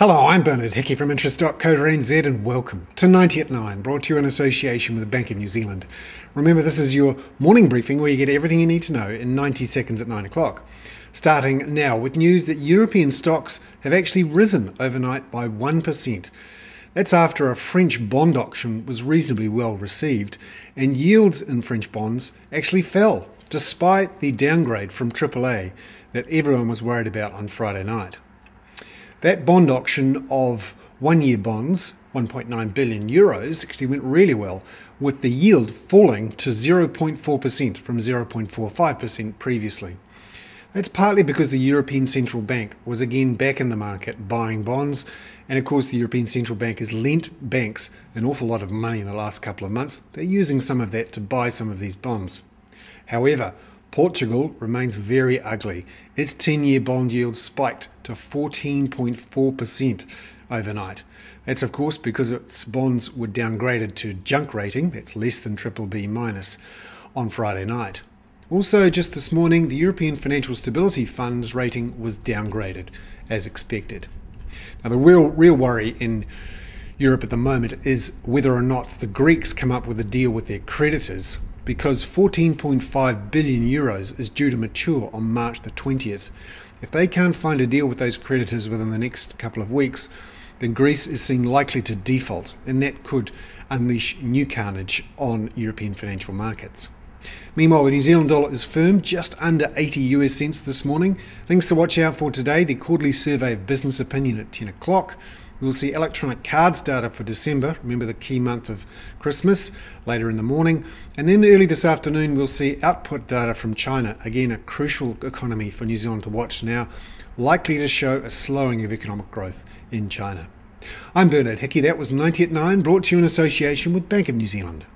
Hello, I'm Bernard Hickey from interest.co.nz and welcome to 90 at 9, brought to you in association with the Bank of New Zealand. Remember, this is your morning briefing where you get everything you need to know in 90 seconds at 9 o'clock. Starting now with news that European stocks have actually risen overnight by 1%. That's after a French bond auction was reasonably well received, and yields in French bonds actually fell, despite the downgrade from AAA that everyone was worried about on Friday night. That bond auction of one-year bonds, 1.9 billion euros, actually went really well, with the yield falling to 0.4% from 0.45% previously. That's partly because the European Central Bank was again back in the market buying bonds, and of course the European Central Bank has lent banks an awful lot of money in the last couple of months. They're using some of that to buy some of these bonds. However, Portugal remains very ugly. Its 10-year bond yield spiked to 14.4% overnight. That's of course because its bonds were downgraded to junk rating, that's less than BBB-, on Friday night. Also just this morning, the European Financial Stability Fund's rating was downgraded, as expected. Now the real worry in Europe at the moment is whether or not the Greeks come up with a deal with their creditors, because 14.5 billion euros is due to mature on March the 20th. If they can't find a deal with those creditors within the next couple of weeks, then Greece is seen likely to default, and that could unleash new carnage on European financial markets. Meanwhile, the New Zealand dollar is firm, just under 80 US cents this morning. Things to watch out for today: the quarterly survey of business opinion at 10 o'clock. We'll see electronic cards data for December, remember the key month of Christmas, later in the morning. And then early this afternoon we'll see output data from China, again a crucial economy for New Zealand to watch now, likely to show a slowing of economic growth in China. I'm Bernard Hickey, that was 90 at 9, brought to you in association with Bank of New Zealand.